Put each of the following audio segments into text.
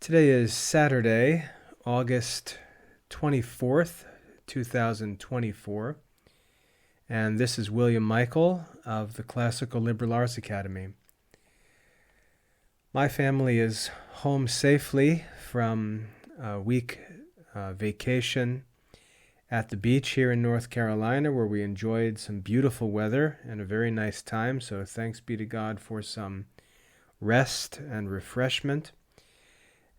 Today is Saturday, August 24th, 2024, and this is William Michael of the Classical Liberal Arts Academy. My family is home safely from a week vacation at the beach here in North Carolina, where we enjoyed some beautiful weather and a very nice time, so thanks be to God for some rest and refreshment.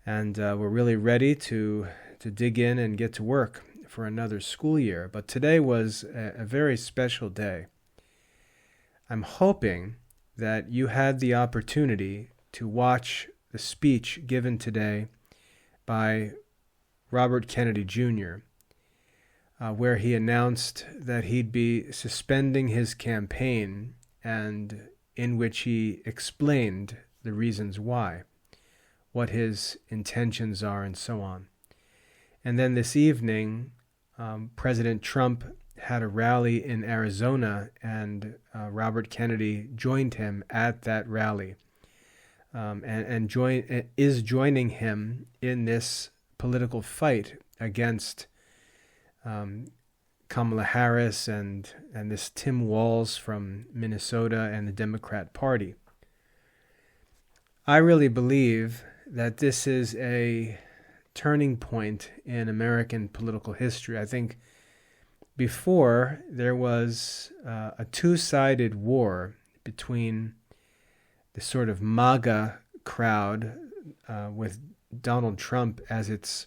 And we're really ready to dig in and get to work for another school year. But today was a very special day. I'm hoping that you had the opportunity to watch the speech given today by Robert Kennedy Jr., where he announced that he'd be suspending his campaign, and in which he explained the reasons why, what his intentions are, and so on. And then this evening, President Trump had a rally in Arizona, and Robert Kennedy joined him at that rally, is joining him in this political fight against Kamala Harris and this Tim Walz from Minnesota and the Democrat Party. I really believe that this is a turning point in American political history. I think before there was a two-sided war between the sort of MAGA crowd with Donald Trump as its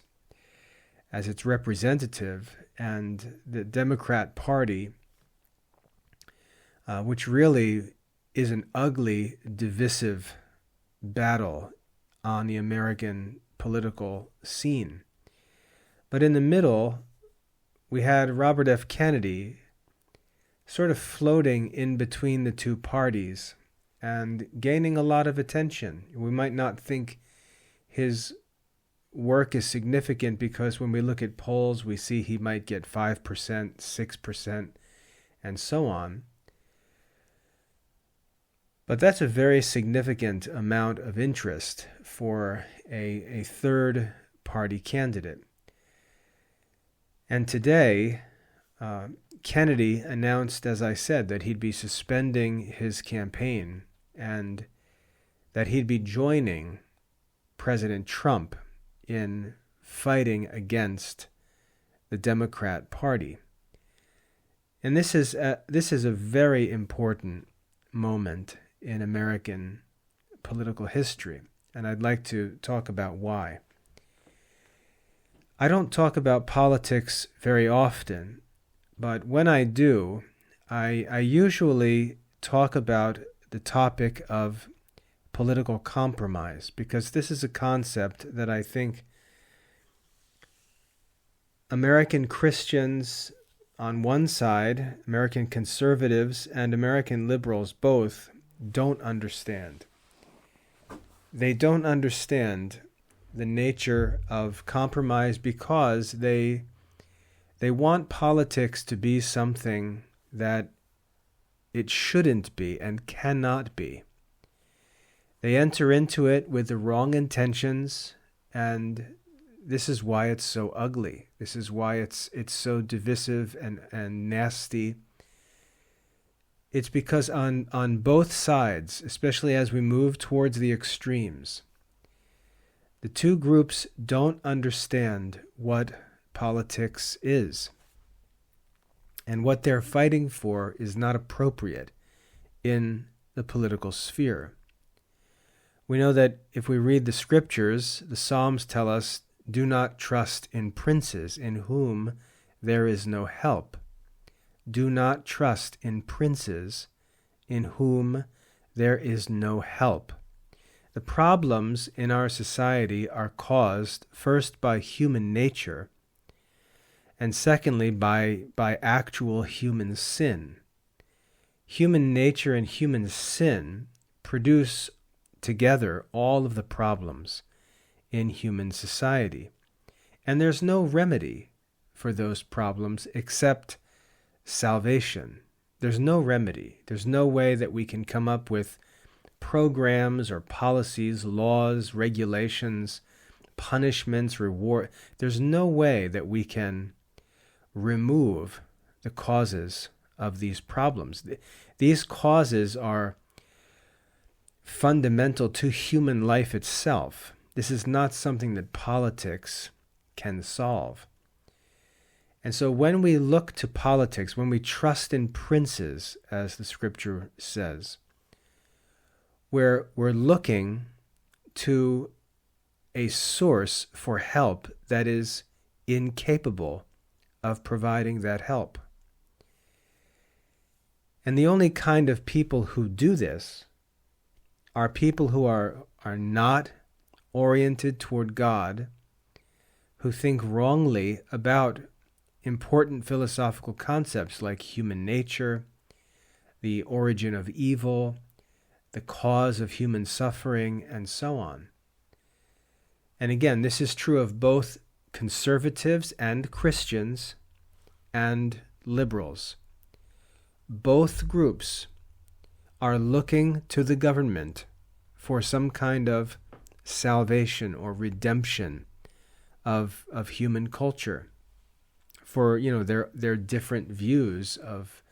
representative, and the Democrat Party, which really is an ugly, divisive battle on the American political scene. But in the middle, we had Robert F. Kennedy sort of floating in between the two parties and gaining a lot of attention. We might not think his work is significant because when we look at polls, we see he might get 5%, 6%, and so on. But that's a very significant amount of interest for a third-party candidate. And today, Kennedy announced, as I said, that he'd be suspending his campaign and that he'd be joining President Trump in fighting against the Democrat Party. And this is a very important moment in American political history, and I'd like to talk about why. I don't talk about politics very often, but when I do, I usually talk about the topic of political compromise, because this is a concept that I think American Christians on one side, American conservatives and American liberals both don't understand. They don't understand the nature of compromise because they want politics to be something that it shouldn't be and cannot be. They enter into it with the wrong intentions, and this is why it's so ugly. This is why it's so divisive and nasty. It's because on both sides, especially as we move towards the extremes, the two groups don't understand what politics is. And what they're fighting for is not appropriate in the political sphere. We know that if we read the scriptures, the Psalms tell us, do not trust in princes in whom there is no help. Do not trust in princes in whom there is no help. The problems in our society are caused first by human nature, and secondly by actual human sin. Human nature and human sin produce together all of the problems in human society. And there's no remedy for those problems except salvation. There's no remedy. There's no way that we can come up with programs or policies, laws, regulations, punishments, reward. There's no way that we can remove the causes of these problems. These causes are fundamental to human life itself. This is not something that politics can solve. And so when we look to politics, when we trust in princes, as the scripture says, we're looking to a source for help that is incapable of providing that help. And the only kind of people who do this are people who are not oriented toward God, who think wrongly about important philosophical concepts like human nature, the origin of evil, the cause of human suffering, and so on. And again, this is true of both conservatives and Christians and liberals. Both groups are looking to the government for some kind of salvation or redemption of human culture, for their different views of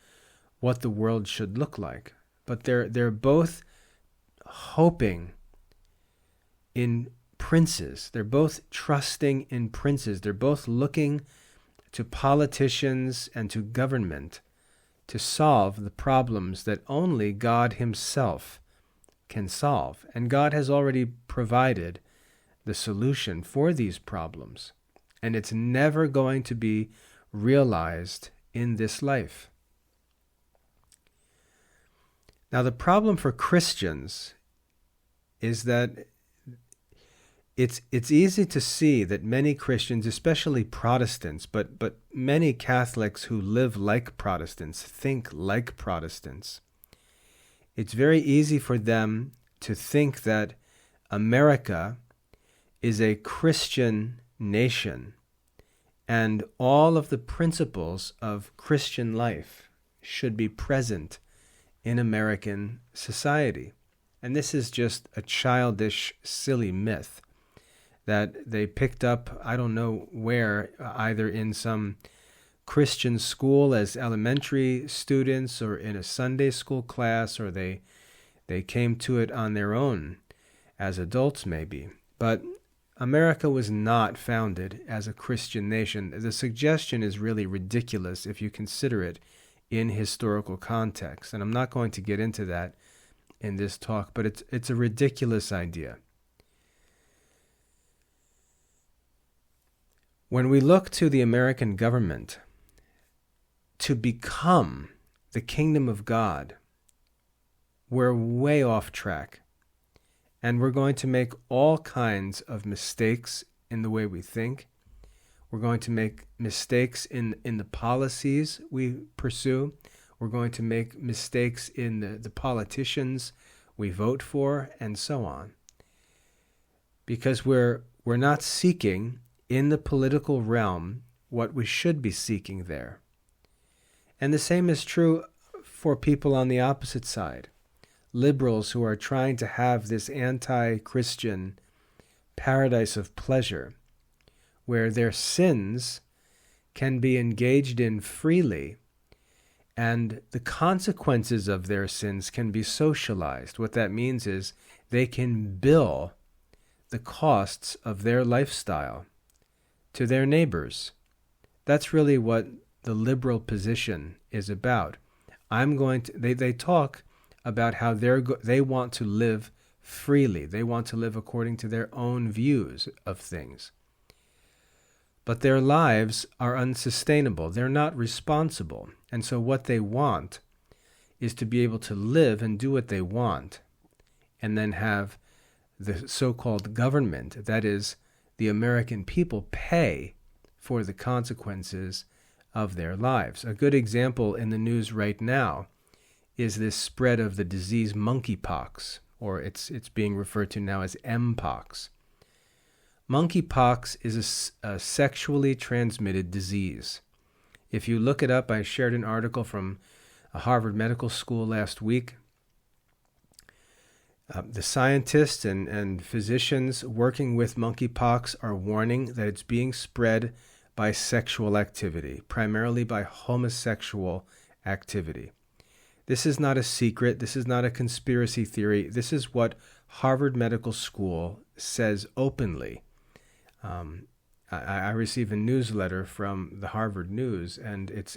what the world should look like. But they're both hoping in princes. They're both trusting in princes. They're both looking to politicians and to government to solve the problems that only God himself can solve. And God has already provided the solution for these problems. And it's never going to be realized in this life. Now, the problem for Christians is that it's easy to see that many Christians, especially Protestants, but many Catholics who live like Protestants, think like Protestants, it's very easy for them to think that America is a Christian nation and all of the principles of Christian life should be present in American society. And this is just a childish, silly myth that they picked up, I don't know where, either in some Christian school as elementary students or in a Sunday school class, or they came to it on their own as adults maybe. But America was not founded as a Christian nation. The suggestion is really ridiculous if you consider it in historical context. And I'm not going to get into that in this talk, but it's a ridiculous idea. When we look to the American government to become the kingdom of God, we're way off track. And we're going to make all kinds of mistakes in the way we think. We're going to make mistakes in the policies we pursue. We're going to make mistakes in the politicians we vote for, and so on. Because we're not seeking in the political realm what we should be seeking there. And the same is true for people on the opposite side. Liberals who are trying to have this anti-Christian paradise of pleasure, where their sins can be engaged in freely, and the consequences of their sins can be socialized. What that means is they can bill the costs of their lifestyle to their neighbors. That's really what the liberal position is about. They talk about how they want to live freely. They want to live according to their own views of things. But their lives are unsustainable. They're not responsible. And so what they want is to be able to live and do what they want, and then have the so-called government, that is, the American people, pay for the consequences of their lives. A good example in the news right now is this spread of the disease monkeypox, or it's being referred to now as mpox. Monkeypox is a sexually transmitted disease. If you look it up, I shared an article from a Harvard Medical School last week. The scientists and physicians working with monkeypox are warning that it's being spread by sexual activity, primarily by homosexual activity. This is not a secret. This is not a conspiracy theory. This is what Harvard Medical School says openly. I receive a newsletter from the Harvard News, and it's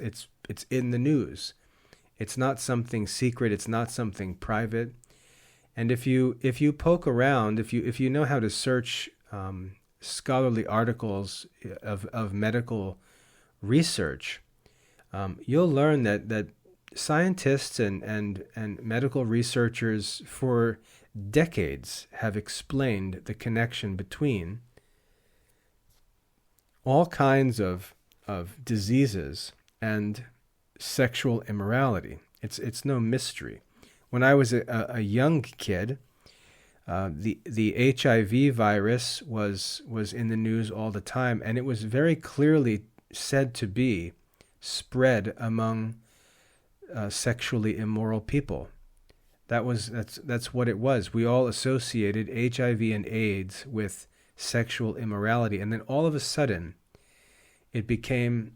in the news. It's not something secret. It's not something private. And if you poke around, if you know how to search scholarly articles of medical research, you'll learn that scientists and medical researchers for decades have explained the connection between all kinds of diseases and sexual immorality. It's no mystery. When I was a young kid, the HIV virus was in the news all the time, and it was very clearly said to be spread among sexually immoral people. That's what it was. We all associated HIV and AIDS with sexual immorality, and then all of a sudden, it became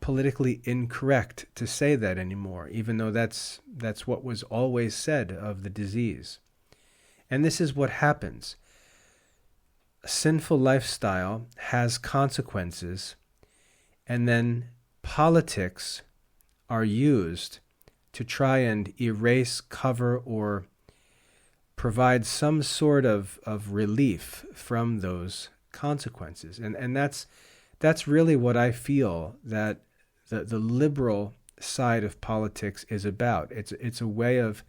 politically incorrect to say that anymore, even though that's what was always said of the disease. And this is what happens. A sinful lifestyle has consequences, and then politics are used to try and erase, cover, or provide some sort of relief from those consequences. And that's really what I feel that the liberal side of politics is about. It's a way of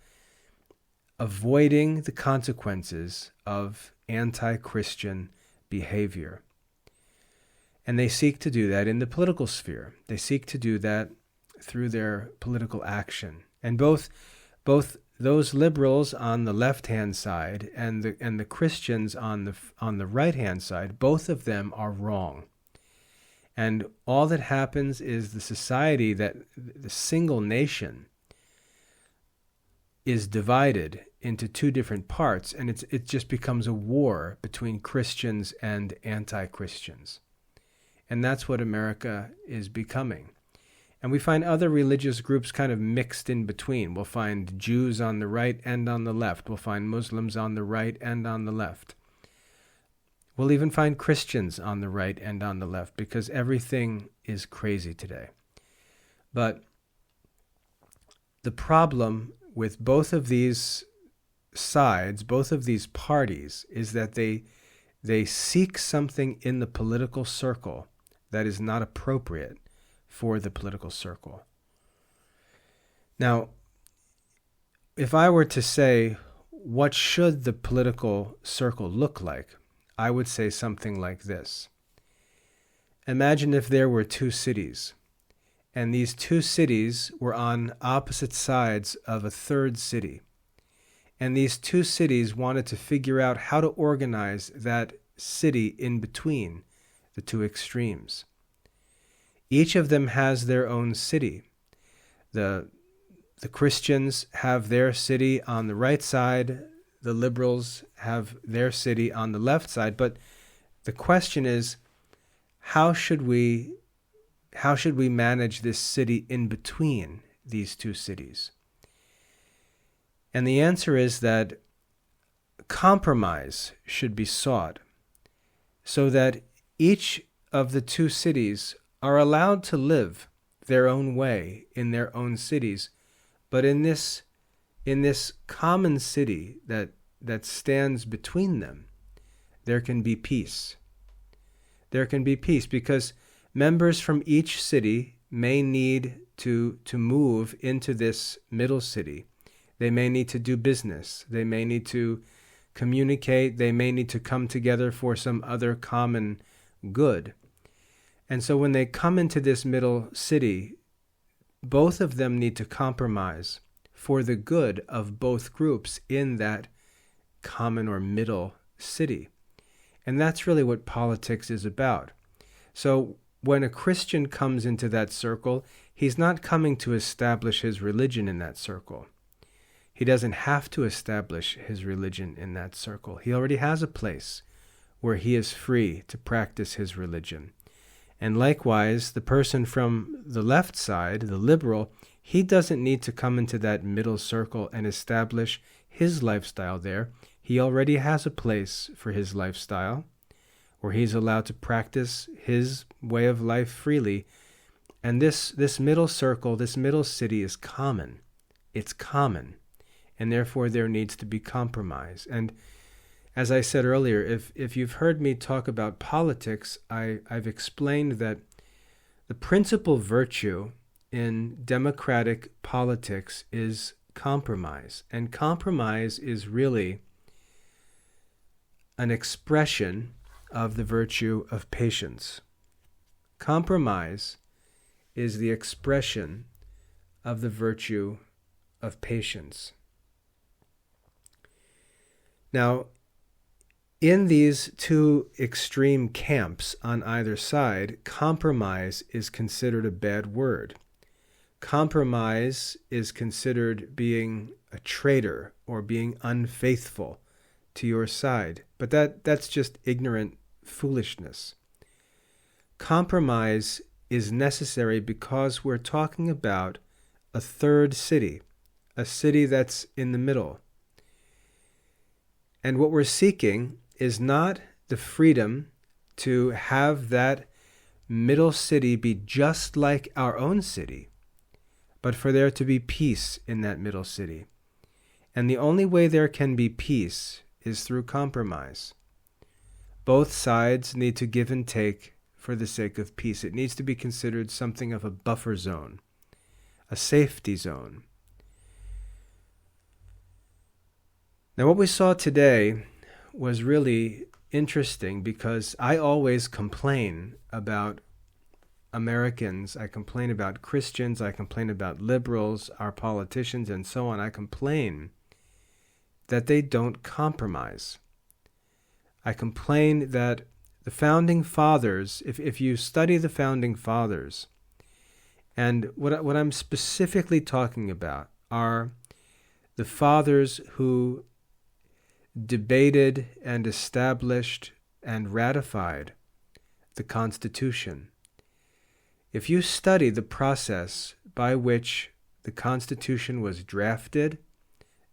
avoiding the consequences of anti-Christian behavior. And they seek to do that in the political sphere. They seek to do that through their political action. And both those liberals on the left-hand side and the Christians on the right-hand side, both of them are wrong. And all that happens is the society, that the single nation, is divided into two different parts, and it just becomes a war between Christians and anti-Christians. And that's what America is becoming. And we find other religious groups kind of mixed in between. We'll find Jews on the right and on the left. We'll find Muslims on the right and on the left. We'll even find Christians on the right and on the left, because everything is crazy today. But the problem with both of these sides, both of these parties, is that they seek something in the political circle that is not appropriate for the political circle. Now, if I were to say, what should the political circle look like? I would say something like this. Imagine if there were two cities, and these two cities were on opposite sides of a third city. And these two cities wanted to figure out how to organize that city in between the two extremes. Each of them has their own city. The Christians have their city on the right side. The liberals have their city on the left side. But the question is, how should we manage this city in between these two cities? And the answer is that compromise should be sought so that each of the two cities are allowed to live their own way in their own cities, but in this common city that stands between them, there can be peace. There can be peace because members from each city may need to move into this middle city. They may need to do business. They may need to communicate. They may need to come together for some other common good. And so when they come into this middle city, both of them need to compromise for the good of both groups in that common or middle city. And that's really what politics is about. So when a Christian comes into that circle, he's not coming to establish his religion in that circle. He doesn't have to establish his religion in that circle. He already has a place where he is free to practice his religion. And likewise, the person from the left side, the liberal, he doesn't need to come into that middle circle and establish his lifestyle there. He already has a place for his lifestyle where he's allowed to practice his way of life freely. And this middle circle, this middle city is common. It's common. And therefore there needs to be compromise. And as I said earlier, if you've heard me talk about politics, I've explained that the principal virtue in democratic politics is compromise. And compromise is really an expression of the virtue of patience. Compromise is the expression of the virtue of patience. Now, in these two extreme camps on either side, compromise is considered a bad word. Compromise is considered being a traitor or being unfaithful to your side. But that's just ignorant foolishness. Compromise is necessary because we're talking about a third city, a city that's in the middle. And what we're seeking is not the freedom to have that middle city be just like our own city, but for there to be peace in that middle city. And the only way there can be peace is through compromise. Both sides need to give and take for the sake of peace. It needs to be considered something of a buffer zone, a safety zone. Now, what we saw today was really interesting because I always complain about Americans. I complain about Christians. I complain about liberals, our politicians, and so on. I complain that they don't compromise. I complain that the Founding Fathers, if you study the Founding Fathers, and what I'm specifically talking about are the fathers who debated and established and ratified the Constitution. If you study the process by which the Constitution was drafted,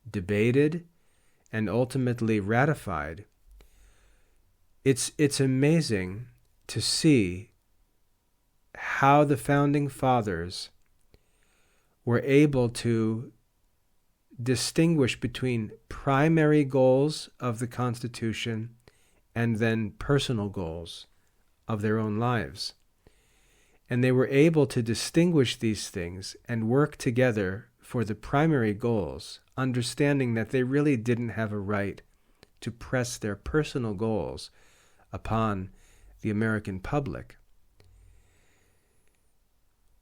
debated, and ultimately ratified, it's amazing to see how the Founding Fathers were able to distinguish between primary goals of the Constitution and then personal goals of their own lives. And they were able to distinguish these things and work together for the primary goals, understanding that they really didn't have a right to press their personal goals upon the American public.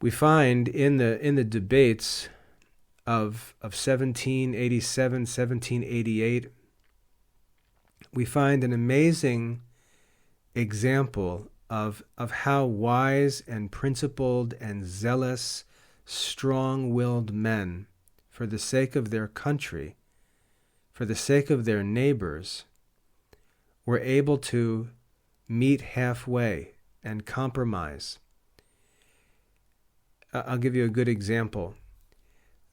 We find in the debates of 1787, 1788, we find an amazing example of how wise and principled and zealous, strong-willed men, for the sake of their country, for the sake of their neighbors, were able to meet halfway and compromise. I'll give you a good example.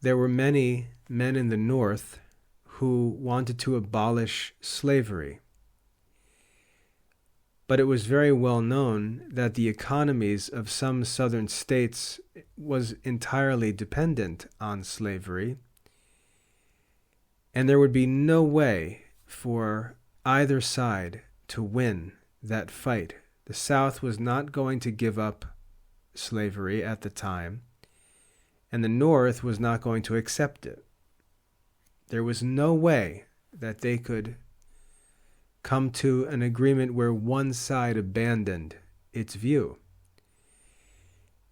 There were many men in the North who wanted to abolish slavery. But it was very well known that the economies of some southern states was entirely dependent on slavery, and there would be no way for either side to win that fight. The South was not going to give up slavery at the time, and the North was not going to accept it. There was no way that they could come to an agreement where one side abandoned its view.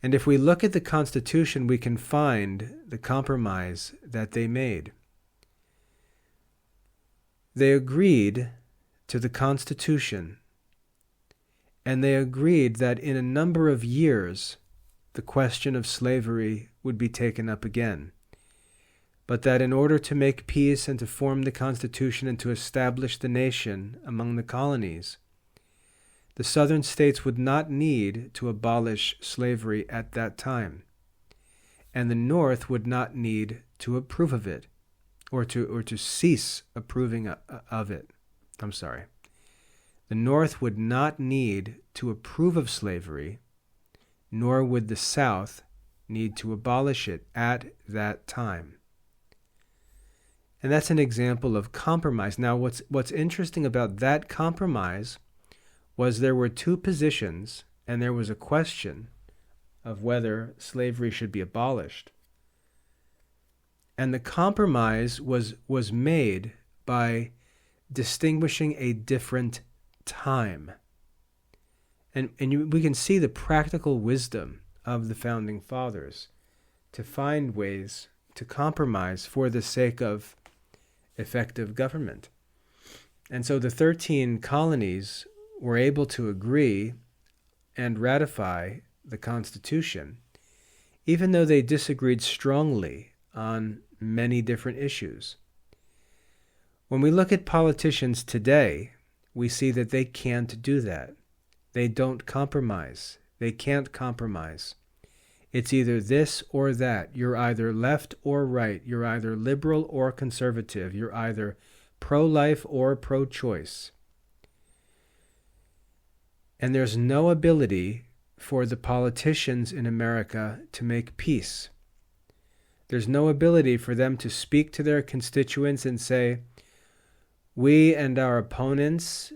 And if we look at the Constitution, we can find the compromise that they made. They agreed to the Constitution, and they agreed that in a number of years, the question of slavery would be taken up again. but that in order to make peace and to form the Constitution and to establish the nation among the colonies, the southern states would not need to abolish slavery at that time, and the North would not need to approve of it, or to cease approving of it. I'm sorry. The North would not need to approve of slavery, nor would the South need to abolish it at that time. And that's an example of compromise. Now, what's interesting about that compromise was there were two positions, and there was a question of whether slavery should be abolished. And the compromise was made by distinguishing a different time. And we can see the practical wisdom of the Founding Fathers to find ways to compromise for the sake of effective government. And so the 13 colonies were able to agree and ratify the Constitution, even though they disagreed strongly on many different issues. When we look at politicians today, we see that they can't do that. They don't compromise. They can't compromise. It's either this or that. You're either left or right. You're either liberal or conservative. You're either pro-life or pro-choice. And there's no ability for the politicians in America to make peace. There's no ability for them to speak to their constituents and say, we and our opponents,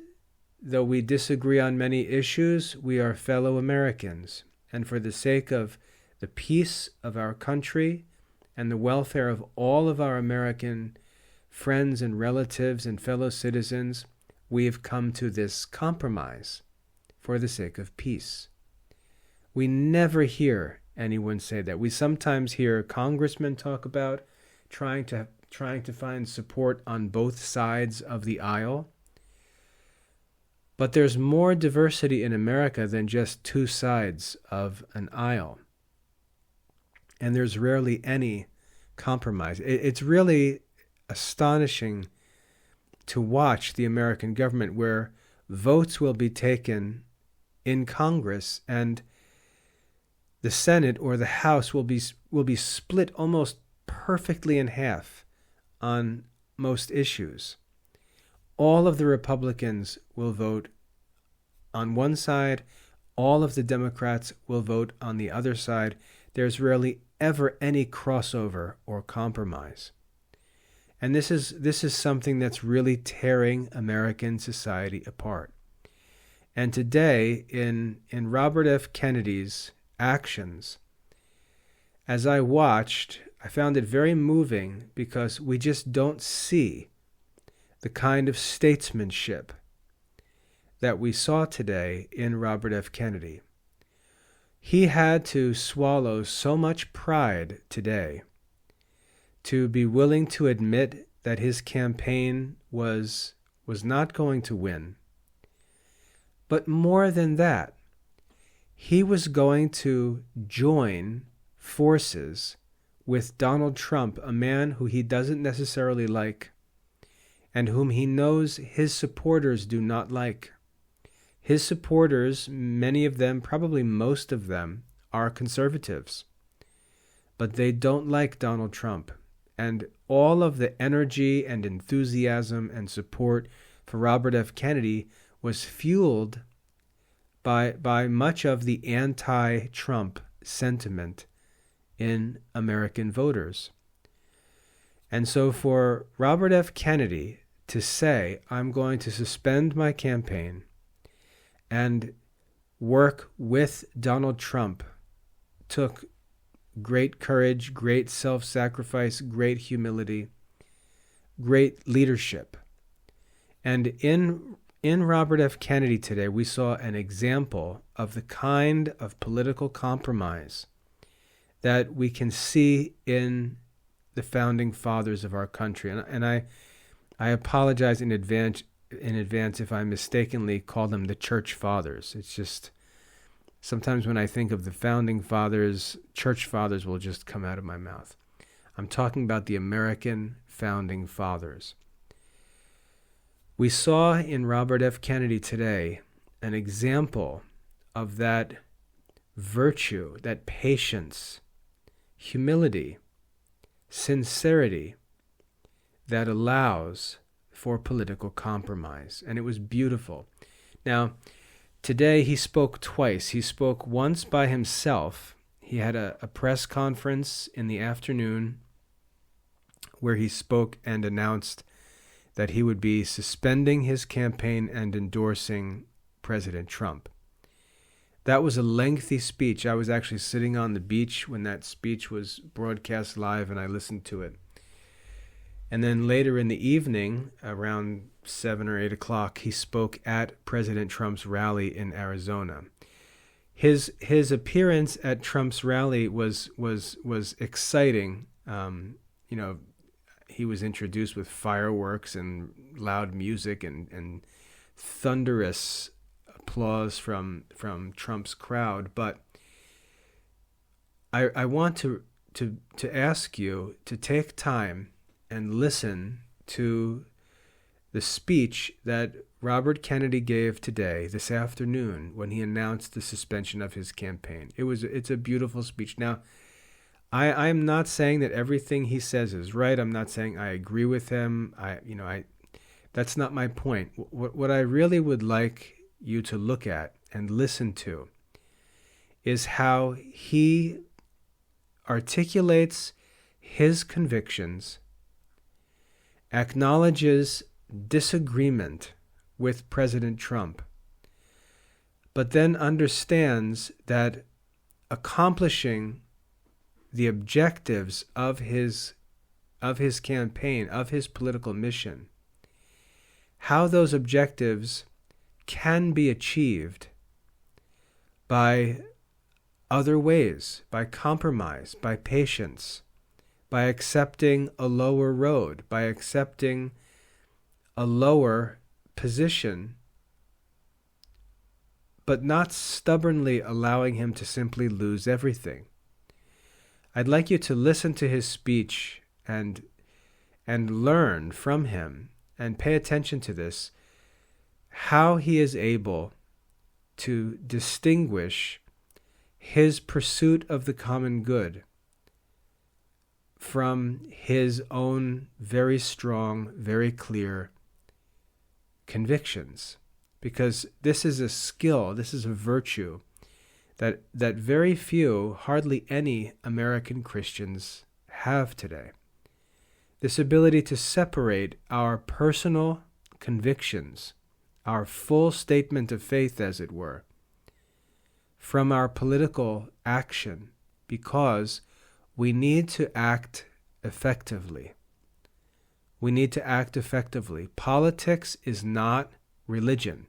though we disagree on many issues, we are fellow Americans. And for the sake of the peace of our country and the welfare of all of our American friends and relatives and fellow citizens, we have come to this compromise for the sake of peace. We never hear anyone say that. We sometimes hear congressmen talk about trying to find support on both sides of the aisle. But there's more diversity in America than just two sides of an aisle. And there's rarely any compromise. It's really astonishing to watch the American government where votes will be taken in Congress and the Senate or the House will be split almost perfectly in half on most issues. All of the Republicans will vote on one side. All of the Democrats will vote on the other side. There's rarely ever any crossover or compromise. And this is something that's really tearing American society apart. And today, in Robert F. Kennedy's actions, as I watched, I found it very moving because we just don't see the kind of statesmanship that we saw today in Robert F. Kennedy. He had to swallow so much pride today to be willing to admit that his campaign was not going to win. But more than that, he was going to join forces with Donald Trump, a man who he doesn't necessarily like, and whom he knows his supporters do not like. His supporters, many of them, probably most of them, are conservatives. But they don't like Donald Trump. And all of the energy and enthusiasm and support for Robert F. Kennedy was fueled by much of the anti-Trump sentiment in American voters. And so for Robert F. Kennedy to say, I'm going to suspend my campaign and work with Donald Trump took great courage, great self-sacrifice, great humility, great leadership. And in Robert F. Kennedy today, we saw an example of the kind of political compromise that we can see in the founding fathers of our country. And I apologize in advance if I mistakenly call them the church fathers. It's just sometimes when I think of the founding fathers, church fathers will just come out of my mouth. I'm talking about the American founding fathers. We saw in Robert F. Kennedy today an example of that virtue, that patience, humility, sincerity that allows for political compromise. And it was beautiful. Now, today he spoke twice. He spoke once by himself. He had a press conference in the afternoon where he spoke and announced that he would be suspending his campaign and endorsing President Trump. That was a lengthy speech. I was actually sitting on the beach when that speech was broadcast live, and I listened to it. And then later in the evening, around 7 or 8 o'clock, he spoke at President Trump's rally in Arizona. His appearance at Trump's rally was exciting. He was introduced with fireworks and loud music and thunderous applause from Trump's crowd. But I want to ask you to take time and listen to the speech that Robert Kennedy gave today, this afternoon, when he announced the suspension of his campaign. It's a beautiful speech. Now, I'm not saying that everything he says is right. I'm not saying I agree with him. That's not my point. What I really would like you to look at and listen to is how he articulates his convictions, acknowledges disagreement with President Trump, but then understands that accomplishing the objectives of his campaign, of his political mission, how those objectives can be achieved by other ways, by compromise, by patience, by accepting a lower road, by accepting a lower position, but not stubbornly allowing him to simply lose everything. I'd like you to listen to his speech and learn from him and pay attention to this, how he is able to distinguish his pursuit of the common good from his own very strong, very clear convictions. Because this is a skill, this is a virtue that very few, hardly any American Christians have today. This ability to separate our personal convictions, our full statement of faith, as it were, from our political action, because we need to act effectively. We need to act effectively. Politics is not religion.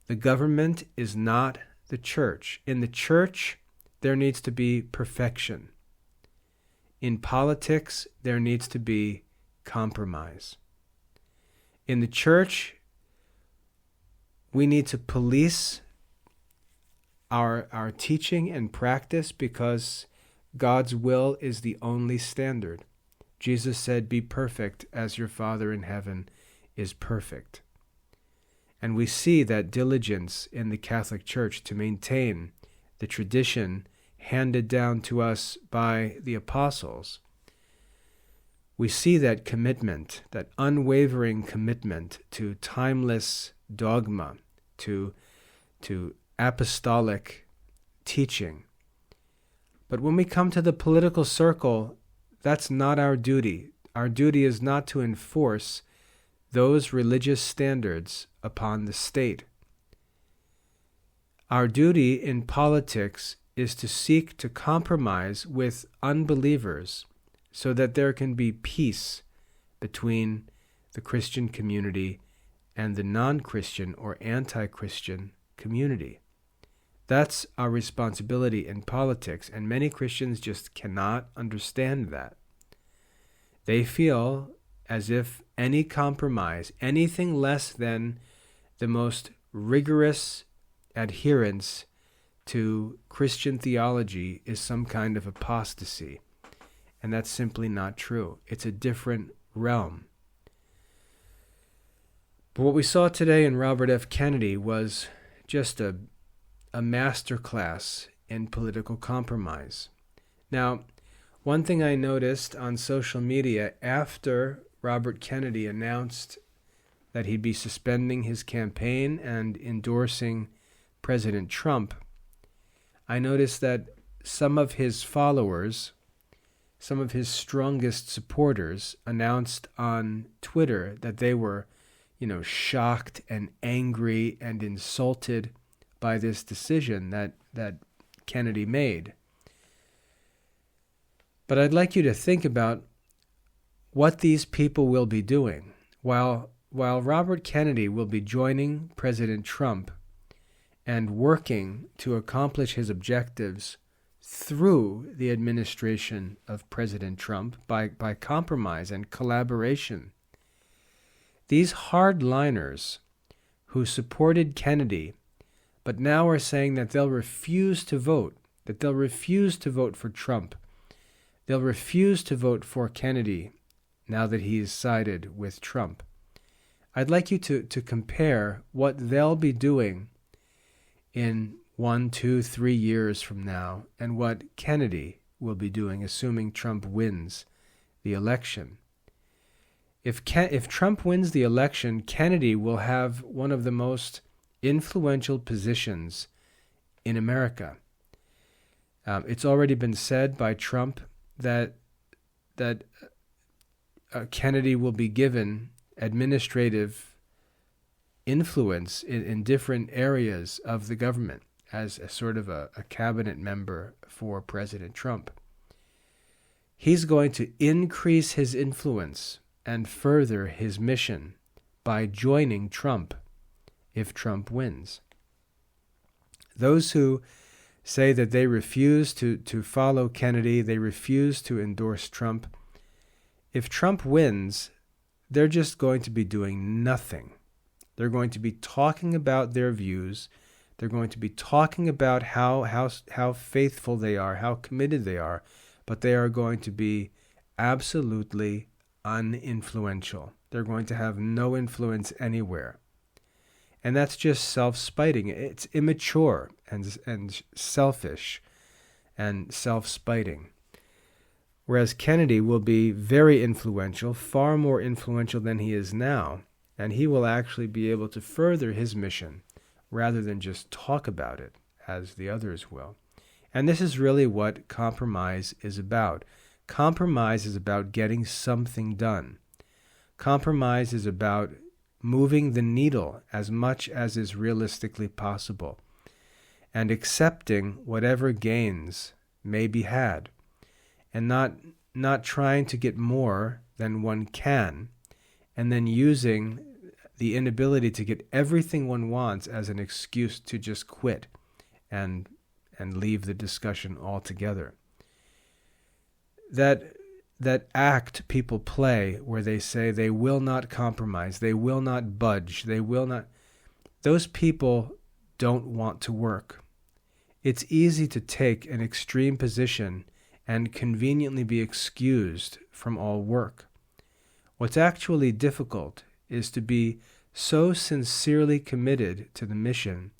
The government is not the church. In the church, there needs to be perfection. In politics, there needs to be compromise. In the church, we need to police our teaching and practice because God's will is the only standard. Jesus said, "Be perfect as your Father in heaven is perfect." And we see that diligence in the Catholic Church to maintain the tradition handed down to us by the apostles. We see that commitment, that unwavering commitment to timeless dogma, to apostolic teaching. But when we come to the political circle, that's not our duty. Our duty is not to enforce those religious standards upon the state. Our duty in politics is to seek to compromise with unbelievers so that there can be peace between the Christian community and the non-Christian or anti-Christian community. That's our responsibility in politics, and many Christians just cannot understand that. They feel as if any compromise, anything less than the most rigorous adherence to Christian theology, is some kind of apostasy. And that's simply not true. It's a different realm. But what we saw today in Robert F. Kennedy was just a masterclass in political compromise. Now, one thing I noticed on social media after Robert Kennedy announced that he'd be suspending his campaign and endorsing President Trump, I noticed that some of his followers, some of his strongest supporters, announced on Twitter that they were, shocked and angry and insulted by this decision that Kennedy made. But I'd like you to think about what these people will be doing. While Robert Kennedy will be joining President Trump and working to accomplish his objectives through the administration of President Trump by compromise and collaboration, these hardliners who supported Kennedy but now are saying that they'll refuse to vote, for Trump, they'll refuse to vote for Kennedy now that he's sided with Trump. I'd like you to compare what they'll be doing in 1, 2, 3 years from now and what Kennedy will be doing, assuming Trump wins the election. If Trump wins the election, Kennedy will have one of the most influential positions in America. It's already been said by Trump that Kennedy will be given administrative influence in different areas of the government as a sort of a cabinet member for President Trump. He's going to increase his influence and further his mission by joining Trump if Trump wins. Those who say that they refuse to follow Kennedy, they refuse to endorse Trump, if Trump wins, they're just going to be doing nothing. They're going to be talking about their views. They're going to be talking about how faithful they are, how committed they are, but they are going to be absolutely uninfluential. They're going to have no influence anywhere. And that's just self-spiting. It's immature and selfish and self-spiting. Whereas Kennedy will be very influential, far more influential than he is now, and he will actually be able to further his mission rather than just talk about it, as the others will. And this is really what compromise is about. Compromise is about getting something done. Compromise is about moving the needle as much as is realistically possible and accepting whatever gains may be had, and not trying to get more than one can, and then using the inability to get everything one wants as an excuse to just quit and leave the discussion altogether. That act people play where they say they will not compromise, they will not budge, those people don't want to work. It's easy to take an extreme position and conveniently be excused from all work. What's actually difficult is to be so sincerely committed to the mission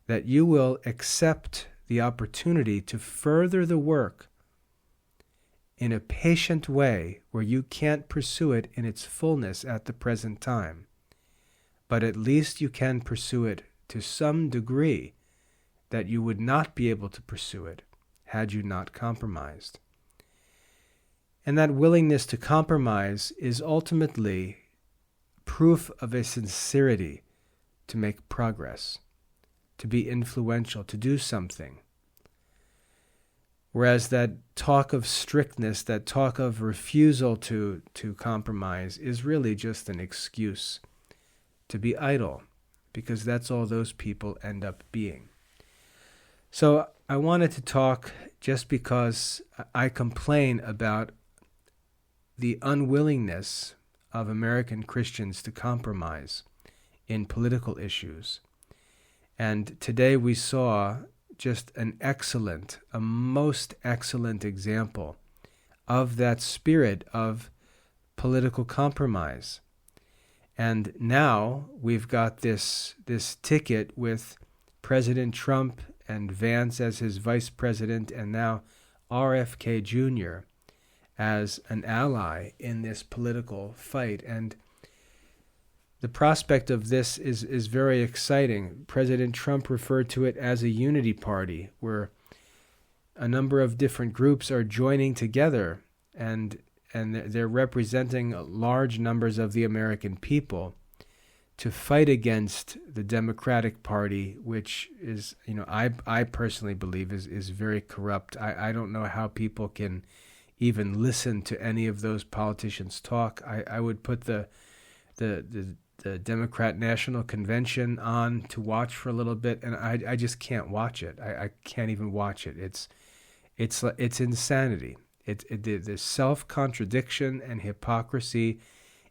that you will accept the opportunity to further the work in a patient way where you can't pursue it in its fullness at the present time, but at least you can pursue it to some degree that you would not be able to pursue it had you not compromised. And that willingness to compromise is ultimately proof of a sincerity to make progress, to be influential, to do something. Whereas that talk of strictness, that talk of refusal to compromise is really just an excuse to be idle, because that's all those people end up being. So I wanted to talk just because I complain about the unwillingness of American Christians to compromise in political issues. And today we saw just a most excellent example of that spirit of political compromise. And now we've got this ticket with President Trump and Vance as his vice president, and now RFK Jr. as an ally in this political fight. And the prospect of this is very exciting. President Trump referred to it as a unity party, where a number of different groups are joining together, and they're representing large numbers of the American people to fight against the Democratic Party, which is, I personally believe is very corrupt. I don't know how people can even listen to any of those politicians talk. I would put the Democrat National Convention on to watch for a little bit, and I just can't watch it. I can't even watch it. It's insanity. The self-contradiction and hypocrisy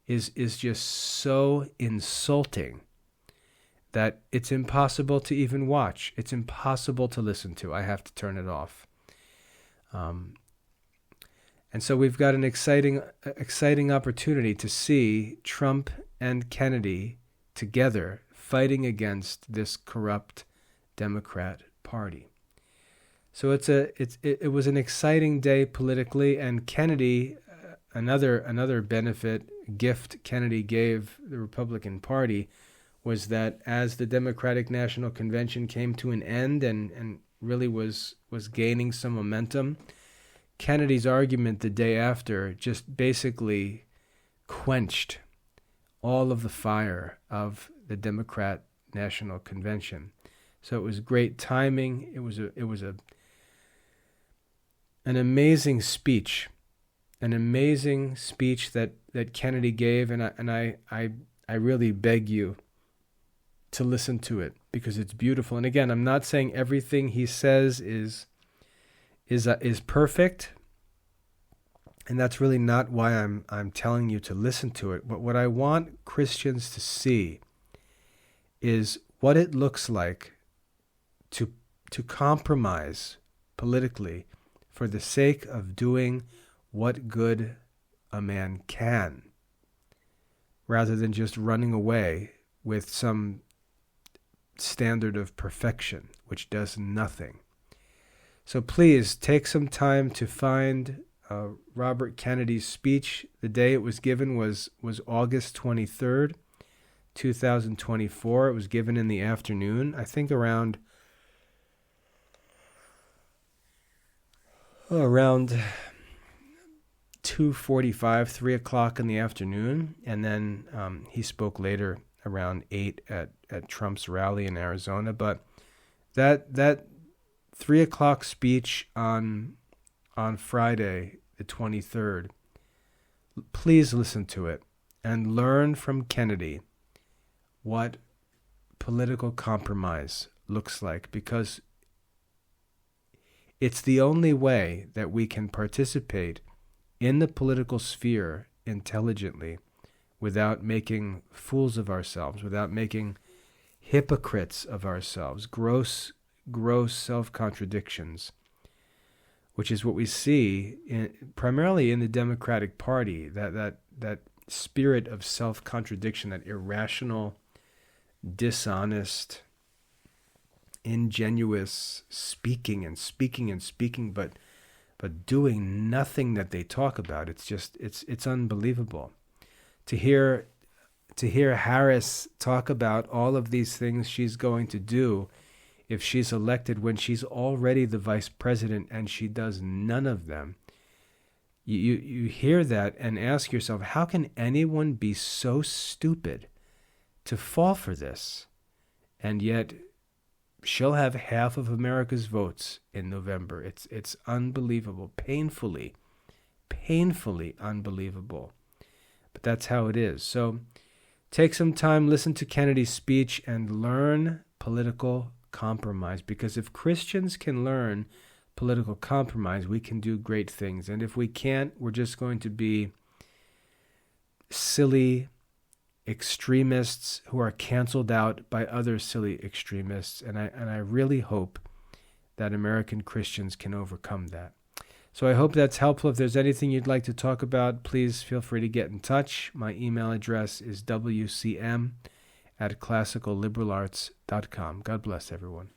is just so insulting that it's impossible to even watch. It's impossible to listen to. I have to turn it off. And so we've got an exciting opportunity to see Trump and Kennedy together fighting against this corrupt Democrat Party. So it was an exciting day politically, and Kennedy, another gift Kennedy gave the Republican Party was that as the Democratic National Convention came to an end and really was gaining some momentum, Kennedy's argument the day after just basically quenched all of the fire of the Democrat National Convention. So it was great timing. It was an amazing speech that Kennedy gave, and I really beg you to listen to it because it's beautiful. And again, I'm not saying everything he says is perfect, and that's really not why I'm telling you to listen to it. But what I want Christians to see is what it looks like to compromise politically for the sake of doing what good a man can, rather than just running away with some standard of perfection, which does nothing. So please take some time to find Robert Kennedy's speech. The day it was given was August 23rd, 2024. It was given in the afternoon, I think around 2:45, 3 o'clock in the afternoon, and then he spoke later around 8 at Trump's rally in Arizona. But that 3 o'clock speech on Friday, the 23rd, please listen to it and learn from Kennedy what political compromise looks like, because it's the only way that we can participate in the political sphere intelligently without making fools of ourselves, without making hypocrites of ourselves, gross self-contradictions, which is what we see primarily in the Democratic Party, that spirit of self-contradiction, that irrational, dishonest, ingenuous speaking, but doing nothing that they talk about. It's unbelievable. To hear Harris talk about all of these things she's going to do if she's elected, when she's already the vice president and she does none of them. You hear that and ask yourself, how can anyone be so stupid to fall for this? And yet she'll have half of America's votes in November. It's unbelievable, painfully unbelievable. But that's how it is. So take some time, listen to Kennedy's speech, and learn political compromise. Because if Christians can learn political compromise, we can do great things. And if we can't, we're just going to be silly extremists who are canceled out by other silly extremists. And I really hope that American Christians can overcome that. So I hope that's helpful. If there's anything you'd like to talk about, please feel free to get in touch. My email address is wcm@classicalliberalarts.com. God bless everyone.